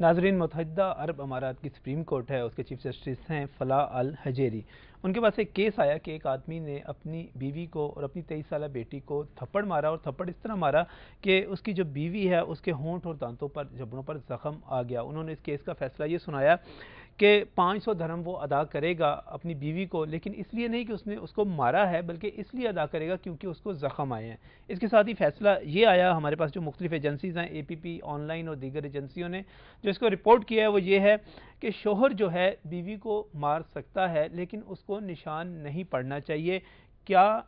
ناظرین، متحدہ عرب امارات کی سپریم کورٹ ہے، اس کے چیف جسٹس ہیں فلاح الحجیری۔ ان کے پاس ایک کیس آیا کہ ایک آدمی نے اپنی بیوی کو اور اپنی 23 سالہ بیٹی کو تھپڑ مارا، اور تھپڑ اس طرح مارا کہ اس کی جو بیوی ہے اس کے ہونٹ اور دانتوں پر، جبڑوں پر زخم آ گیا۔ انہوں نے اس کیس کا فیصلہ یہ سنایا کہ 500 درہم وہ ادا کرے گا اپنی بیوی کو، لیکن اس لیے نہیں کہ اس نے اس کو مارا ہے، بلکہ اس لیے ادا کرے گا کیونکہ اس کو زخم آئے ہیں۔ اس کے ساتھ ہی فیصلہ یہ آیا، ہمارے پاس جو مختلف ایجنسیز ہیں، اے پی پی آن لائن اور دیگر ایجنسیوں نے جو اس کو رپورٹ کیا ہے، وہ یہ ہے کہ شوہر جو ہے بیوی کو مار سکتا ہے، لیکن اس کو نشان نہیں پڑنا چاہیے۔ کیا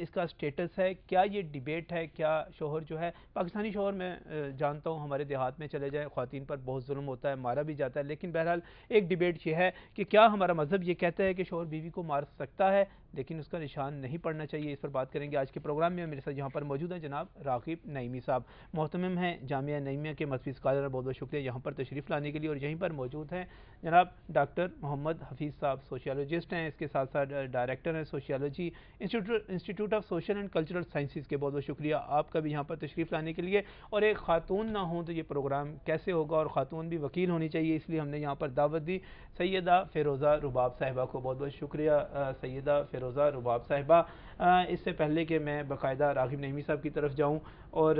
اس کا سٹیٹس ہے؟ کیا یہ ڈیبیٹ ہے؟ کیا شوہر جو ہے پاکستانی شوہر، میں جانتا ہوں ہمارے دیہات میں چلے جائے خواتین پر بہت ظلم ہوتا ہے، مارا بھی جاتا ہے، لیکن بہرحال ایک ڈیبیٹ یہ ہے کہ کیا ہمارا مذہب یہ کہتا ہے کہ شوہر بیوی کو مار سکتا ہے لیکن اس کا نشان نہیں پڑنا چاہیے؟ اس پر بات کریں گے آج کے پروگرام میں۔ میرے ساتھ یہاں پر موجود ہیں جناب راغب نعیمی صاحب، محتمم ہیں جامعہ نعیمیہ کے مذہبی اسکالر، بہت بہت شکریہ یہاں پر تشریف لانے کے لیے۔ اور یہیں پر موجود ہیں جناب ڈاکٹر محمد حفیظ صاحب، سوشیالوجسٹ ہیں، اس کے ساتھ ساتھ ڈائریکٹر ہیں sociology institute of social and cultural sciences کے۔ بہت بہت شکریہ آپ کا بھی یہاں پر تشریف لانے کے لیے۔ اور ایک خاتون نہ ہوں تو یہ پروگرام کیسے ہوگا، اور خاتون بھی وکیل ہونی چاہیے، اس لیے ہم نے یہاں پر دعوت دی سیدہ فیروزہ رباب صاحبہ کو۔ بہت بہت شکریہ سیدہ فیروزہ رباب صاحبہ۔ اس سے پہلے کہ میں باقاعدہ راغب نعیمی صاحب کی طرف جاؤں اور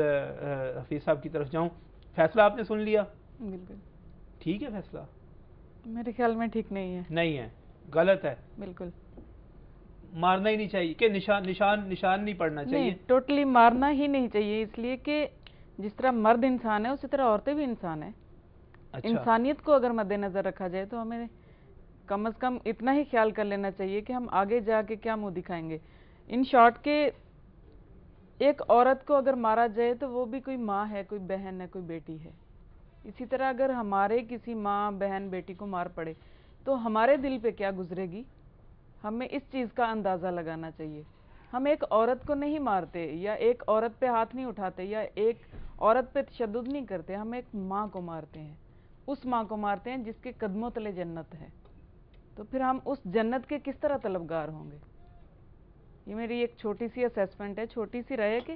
حفیظ صاحب کی طرف جاؤں، فیصلہ آپ نے سن لیا؟ بالکل ٹھیک ہے فیصلہ؟ میرے خیال میں ٹھیک نہیں ہے، نہیں ہے، غلط ہے، بالکل مارنا ہی نہیں چاہیے کہ نشان نہیں پڑنا چاہیے؟ ٹوٹلی مارنا ہی نہیں چاہیے، اس لیے کہ جس طرح مرد انسان ہے اسی طرح عورتیں بھی انسان ہیں۔ انسانیت کو اگر مد نظر رکھا جائے تو ہمیں کم از کم اتنا ہی خیال کر لینا چاہیے کہ ہم آگے جا کے کیا منہ دکھائیں گے۔ ان شارٹ کہ ایک عورت کو اگر مارا جائے تو وہ بھی کوئی ماں ہے، کوئی بہن ہے، کوئی بیٹی ہے۔ اسی طرح اگر ہمارے کسی ماں بہن بیٹی کو مار پڑے تو ہمارے دل پہ کیا گزرے گی، ہمیں اس چیز کا اندازہ لگانا چاہیے۔ ہم ایک عورت کو نہیں مارتے یا ایک عورت پہ ہاتھ نہیں اٹھاتے یا ایک عورت پہ تشدد نہیں کرتے، ہم ایک ماں کو مارتے ہیں، اس ماں کو مارتے ہیں جس کے قدموں تلے جنت ہے۔ تو پھر ہم اس جنت کے کس طرح طلبگار ہوں گے؟ یہ میری ایک چھوٹی سی اسیسمنٹ ہے، چھوٹی سی رائے کہ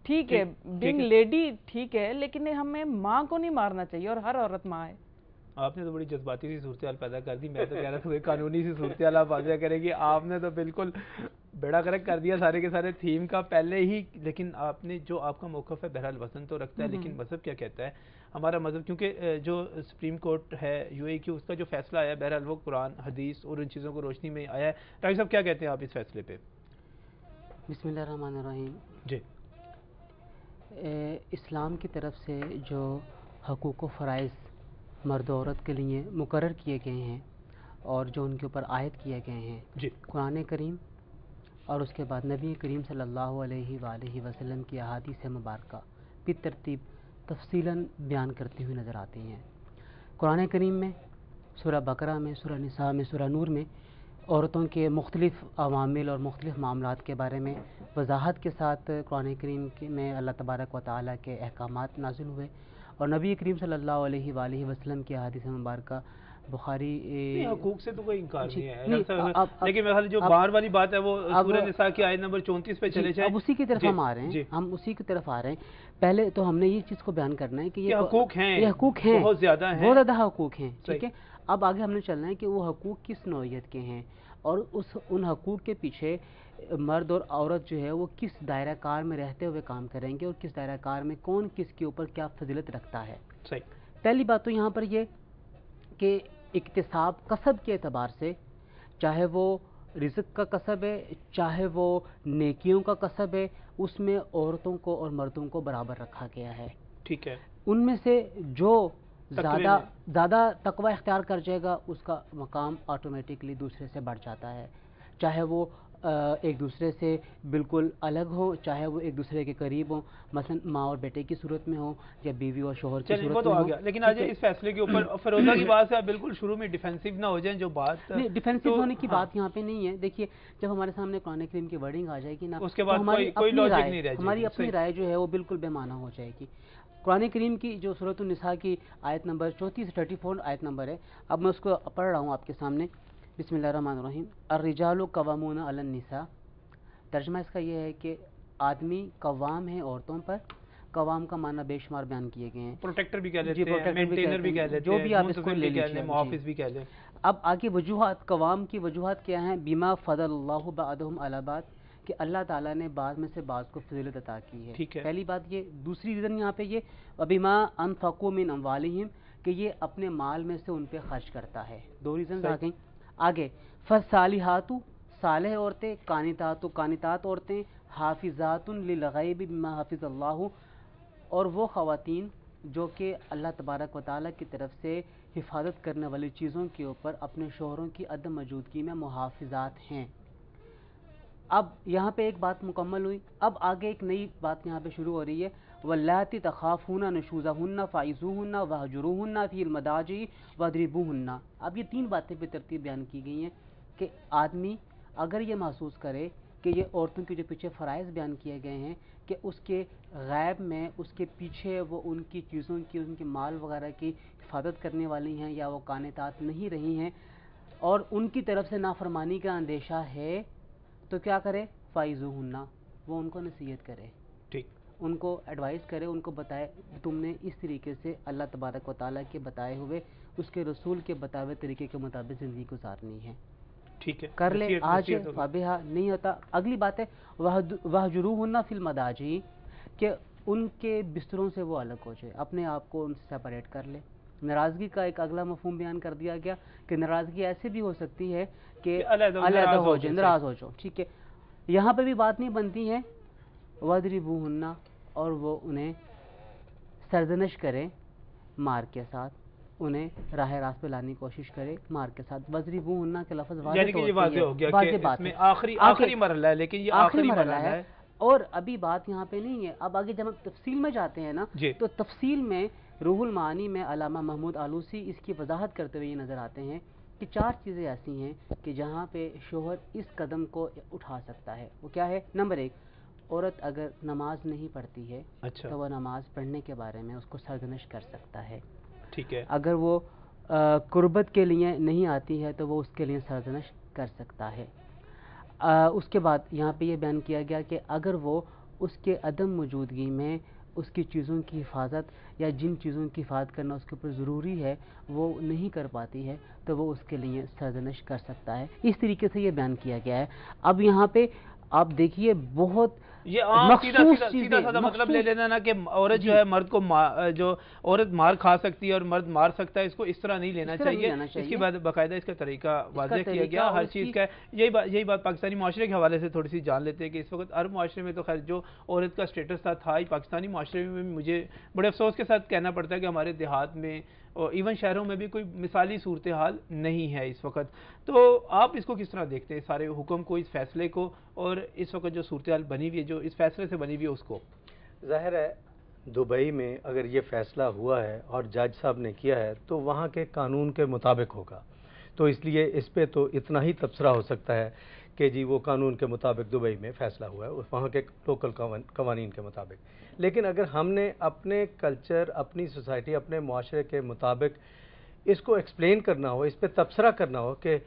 ٹھیک ہے بینگ لیڈی ٹھیک ہے، لیکن ہمیں ماں کو نہیں مارنا چاہیے، اور ہر عورت ماں ہے۔ آپ نے تو بڑی جذباتی سی صورتحال پیدا کر دی، میں تو کہہ رہا تھا کوئی قانونی سی صورتحال آپ واضح کریں گی، آپ نے تو بالکل بیڑا غرق کر دیا سارے کے سارے تھیم کا پہلے ہی۔ لیکن آپ نے جو آپ کا موقف ہے بہرحال وزن تو رکھتا ہے، لیکن مذہب کیا کہتا ہے؟ ہمارا مذہب، کیونکہ جو سپریم کورٹ ہے یو اے کی، اس کا جو فیصلہ آیا بہرحال وہ قرآن حدیث اور ان چیزوں کو روشنی میں آیا ہے۔ ڈاکٹر صاحب کیا کہتے ہیں آپ اس فیصلے پہ؟ بسم اللہ الرحمن الرحیم۔ جی، اسلام کی طرف سے جو حقوق و فرائض مرد و عورت کے لیے مقرر کیے گئے ہیں اور جو ان کے اوپر عائد کیے گئے ہیں، جی، قرآن کریم اور اس کے بعد نبی کریم صلی اللہ علیہ وآلہ وسلم کی احادیث مبارکہ بالترتیب تفصیلاً بیان کرتی ہوئی نظر آتی ہیں۔ قرآن کریم میں سورہ بقرہ میں، سورہ نساء میں، سورہ نور میں عورتوں کے مختلف عوامل اور مختلف معاملات کے بارے میں وضاحت کے ساتھ قرآن کریم میں اللہ تبارک و تعالیٰ کے احکامات نازل ہوئے، اور نبی کریم صلی اللہ علیہ وآلہ وسلم کی احادیث مبارکہ بخاری۔ حقوق سے تو کوئی انکار نہیں ہے، لیکن میرے جو بار والی بات ہے وہ سورہ نساء کی آیت نمبر 34 پہ چلے جائیں۔ اب اسی کی طرف ہم آ رہے ہیں، ہم اسی کی طرف آ رہے ہیں۔ پہلے تو ہم نے یہ چیز کو بیان کرنا ہے کہ یہ حقوق ہیں، یہ حقوق ہیں، بہت زیادہ ہیں، بہت زیادہ حقوق ہیں، ٹھیک ہے۔ اب آگے ہم نے چلنا ہے کہ وہ حقوق کس نوعیت کے ہیں، اور ان حقوق کے پیچھے مرد اور عورت جو ہے وہ کس دائرہ کار میں رہتے ہوئے کام کریں گے، اور کس دائرہ کار میں کون کس کے اوپر کیا فضیلت رکھتا ہے۔ پہلی بات تو یہاں پر یہ کہ اکتساب کسب کے اعتبار سے، چاہے وہ رزق کا کسب ہے چاہے وہ نیکیوں کا کسب ہے، اس میں عورتوں کو اور مردوں کو برابر رکھا گیا ہے، ٹھیک ہے۔ ان میں سے جو زیادہ تقوی اختیار کر جائے گا اس کا مقام آٹومیٹکلی دوسرے سے بڑھ جاتا ہے، چاہے وہ ایک دوسرے سے بالکل الگ ہو، چاہے وہ ایک دوسرے کے قریب ہوں، مثلا ماں اور بیٹے کی صورت میں ہو یا بیوی اور شوہر کی صورت میں ہو۔ لیکن آج اس فیصلے کے اوپر فیروزہ کی بات سے آپ بالکل شروع میں ڈیفینسو نہ ہو جائیں، جو بات نہیں ڈیفینسو ہونے کی بات یہاں پہ نہیں ہے۔ دیکھیے جب ہمارے سامنے قرآن کریم کی ورڈنگ آ جائے گی نا، اس کے بعد ہماری اپنی رائے جو ہے وہ بالکل بے معنی ہو جائے گی۔ قرآن کریم کی جو سورۃ النساء کی آیت نمبر 34 سے 34 آیت نمبر ہے، اب میں اس کو پڑھ رہا ہوں آپ کے سامنے۔ بسم اللہ الرحمن الرحیم۔ الرجال قوامون علی النساء، ترجمہ اس کا یہ ہے کہ آدمی قوام ہیں عورتوں پر، قوام کا معنی بے شمار بیان کیے گئے ہیں. پروٹیکٹر بھی کہہ لیتے ہیں, مینٹینر بھی کہہ لیتے ہیں, جو بھی آپ اس کو لے لیجیے, محافظ بھی کہہ لیں. اب آگے وجوہات, قوام کی وجوہات کیا ہیں؟ بما فضل اللہ بعضهم علی بعض, کہ اللہ تعالیٰ نے بعض میں سے بعض کو فضیلت عطا کی ہے. پہلی بات یہ. دوسری ریزن یہاں پہ یہ وبما انفقوا من اموالہم, کہ یہ اپنے مال میں سے ان پہ خرچ کرتا ہے. دو ریزنز آ گئیں. آگے فالصالحات, صالح عورتیں, قانتات عورتیں, حافظات للغیب بما حفظ اللہ, اور وہ خواتین جو کہ اللہ تبارک و تعالیٰ کی طرف سے حفاظت کرنے والی چیزوں کے اوپر اپنے شوہروں کی عدم موجودگی میں محافظات ہیں. اب یہاں پہ ایک بات مکمل ہوئی. اب آگے ایک نئی بات یہاں پہ شروع ہو رہی ہے. واللاتی تخافون نشوزہن فعظوہن واہجروہن فی المضاجع واضربوہن. اب یہ تین باتیں پہ ترتیب بیان کی گئی ہیں کہ آدمی اگر یہ محسوس کرے کہ یہ عورتوں کے جو پیچھے فرائض بیان کیے گئے ہیں کہ اس کے غیب میں اس کے پیچھے وہ ان کی چیزوں کی, ان کے مال وغیرہ کی حفاظت کرنے والی ہیں یا وہ قانتات نہیں رہی ہیں اور ان کی طرف سے نافرمانی کا اندیشہ ہے, تو کیا کرے؟ فائزوہن, وہ ان کو نصیحت کرے, ٹھیک, ان کو ایڈوائز کرے, ان کو بتائے تم نے اس طریقے سے اللہ تبارک و تعالیٰ کے بتائے ہوئے, اس کے رسول کے بتائے ہوئے طریقے کے مطابق زندگی گزارنی ہے. ٹھیک ہے, کر لے, آج فابہا نہیں ہوتا. اگلی بات ہے وہجروہن فی المضاجع, کہ ان کے بستروں سے وہ الگ ہو جائے, اپنے آپ کو ان سے سیپریٹ کر لے. ناراضگی کا ایک اگلا مفہوم بیان کر دیا گیا کہ ناراضگی ایسے بھی ہو سکتی ہے کہ علیحدہ ہو جائے, ناراض ہو جاؤ. ٹھیک ہے, یہاں پہ بھی بات نہیں بنتی ہے وَاضْرِبُوهُنَّ, اور وہ انہیں سرزنش کرے مار کے ساتھ, انہیں راہ راست پہ لانے کی کوشش کرے مار کے ساتھ. وَاضْرِبُوهُنَّ کے لفظ واضح, یعنی کہ یہ واضح ہو گیا کہ اس میں آخری مرحلہ ہے, لیکن یہ آخری مرحلہ ہے. اور ابھی بات یہاں پہ نہیں ہے. اب آگے جب ہم تفصیل میں جاتے ہیں نا, تو تفصیل میں روح المعانی میں علامہ محمود آلوسی اس کی وضاحت کرتے ہوئے یہ نظر آتے ہیں کہ چار چیزیں ایسی ہیں کہ جہاں پہ شوہر اس قدم کو اٹھا سکتا ہے. وہ کیا ہے؟ نمبر ایک, عورت اگر نماز نہیں پڑھتی ہے تو وہ نماز پڑھنے کے بارے میں اس کو سرزنش کر سکتا ہے. ٹھیک ہے. اگر وہ قربت کے لیے نہیں آتی ہے تو وہ اس کے لیے سرزنش کر سکتا ہے. اس کے بعد یہاں پہ یہ بیان کیا گیا کہ اگر وہ اس کے عدم موجودگی میں اس کی چیزوں کی حفاظت یا جن چیزوں کی حفاظت کرنا اس کے اوپر ضروری ہے وہ نہیں کر پاتی ہے تو وہ اس کے لیے سرزنش کر سکتا ہے. اس طریقے سے یہ بیان کیا گیا ہے. اب یہاں پہ آپ دیکھیے بہت یہ عام سیدھا سادہ مطلب لے لینا نا کہ عورت جو ہے مرد کو جو عورت مار کھا سکتی ہے اور مرد مار سکتا ہے, اس کو اس طرح نہیں لینا چاہیے. اس کے بعد باقاعدہ اس کا طریقہ واضح کیا گیا ہر چیز کا. یہی بات پاکستانی معاشرے کے حوالے سے تھوڑی سی جان لیتے ہیں کہ اس وقت عرب معاشرے میں تو خیر جو عورت کا اسٹیٹس تھا ہی, پاکستانی معاشرے میں مجھے بڑے افسوس کے ساتھ کہنا پڑتا ہے کہ ہمارے دیہات میں اور ایون شہروں میں بھی کوئی مثالی صورتحال نہیں ہے اس وقت. تو آپ اس کو کس طرح دیکھتے ہیں, سارے حکم کو, اس فیصلے کو, اور اس وقت جو صورتحال بنی ہوئی ہے جو اس فیصلے سے بنی ہوئی ہے اس کو؟ ظاہر ہے دبئی میں اگر یہ فیصلہ ہوا ہے اور جج صاحب نے کیا ہے تو وہاں کے قانون کے مطابق ہوگا, تو اس لیے اس پہ تو اتنا ہی تبصرہ ہو سکتا ہے کہ جی وہ قانون کے مطابق دبئی میں فیصلہ ہوا ہے, وہاں کے لوکل قوانین کے مطابق. لیکن اگر ہم نے اپنے کلچر, اپنی سوسائٹی, اپنے معاشرے کے مطابق اس کو ایکسپلین کرنا ہو, اس پہ تبصرہ کرنا ہو کہ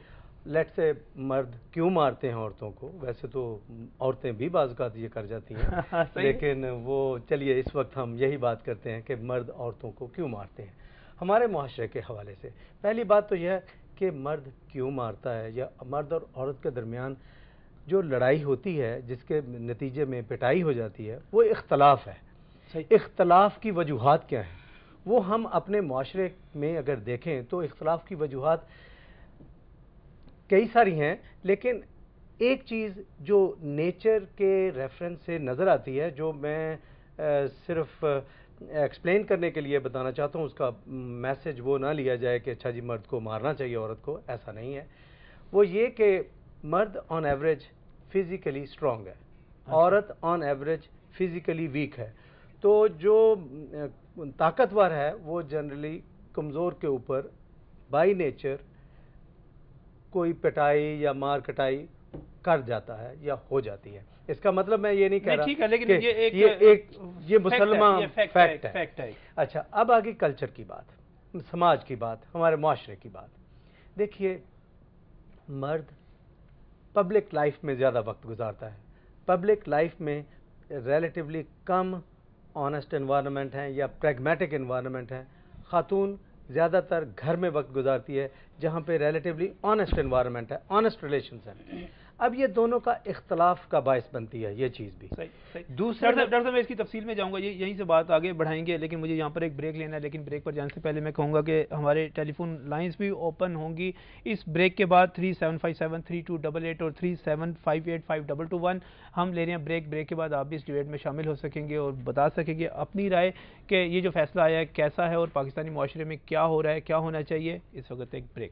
لیٹ سے مرد کیوں مارتے ہیں عورتوں کو, ویسے تو عورتیں بھی بعض اوقات یہ کر جاتی ہیں لیکن وہ چلیے اس وقت ہم یہی بات کرتے ہیں کہ مرد عورتوں کو کیوں مارتے ہیں. ہمارے معاشرے کے حوالے سے پہلی بات تو یہ ہے کہ مرد کیوں مارتا ہے, یا مرد اور عورت کے درمیان جو لڑائی ہوتی ہے جس کے نتیجے میں پٹائی ہو جاتی ہے وہ اختلاف ہے. اختلاف کی وجوہات کیا ہیں وہ ہم اپنے معاشرے میں اگر دیکھیں تو اختلاف کی وجوہات کئی ساری ہیں, لیکن ایک چیز جو نیچر کے ریفرنس سے نظر آتی ہے جو میں صرف ایکسپلین کرنے کے لیے بتانا چاہتا ہوں, اس کا میسج وہ نہ لیا جائے کہ اچھا جی مرد کو مارنا چاہیے عورت کو, ایسا نہیں ہے. وہ یہ کہ مرد آن ایوریج فزیکلی اسٹرانگ ہے, عورت آن ایوریج فزیکلی ویک ہے. تو جو طاقتور ہے وہ جنرلی کمزور کے اوپر بائی نیچر کوئی پٹائی یا مار کٹائی کر جاتا ہے یا ہو جاتی ہے. اس کا مطلب میں یہ نہیں کہہ رہا کہ یہ مسلمان فیکٹ ہے. اچھا, اب آگے کلچر کی بات, سماج کی بات, ہمارے معاشرے کی بات. دیکھیے مرد پبلک لائف میں زیادہ وقت گزارتا ہے, پبلک لائف میں ریلیٹیولی کم آنیسٹ انوائرنمنٹ ہیں یا پریگمیٹک انوائرنمنٹ ہیں. خاتون زیادہ تر گھر میں وقت گزارتی ہے جہاں پہ ریلیٹیولی آنیسٹ انوائرنمنٹ ہے, آنیسٹ ریلیشنز ہیں. اب یہ دونوں کا اختلاف کا باعث بنتی ہے یہ چیز بھی. دوسرا ڈاکٹر صاحب میں اس کی تفصیل میں جاؤں گا, یہیں سے بات آگے بڑھائیں گے, لیکن مجھے یہاں پر ایک بریک لینا ہے. لیکن بریک پر جانے سے پہلے میں کہوں گا کہ ہمارے ٹیلی فون لائنز بھی اوپن ہوں گی اس بریک کے بعد. 37573288 اور 37585221 ہم لے رہے ہیں بریک. بریک کے بعد آپ بھی اس ڈیبیٹ میں شامل ہو سکیں گے اور بتا سکیں گے اپنی رائے کہ یہ جو فیصلہ آیا ہے کیسا ہے اور پاکستانی معاشرے میں کیا ہو رہا ہے, کیا ہونا چاہیے. اس وقت ایک بریک.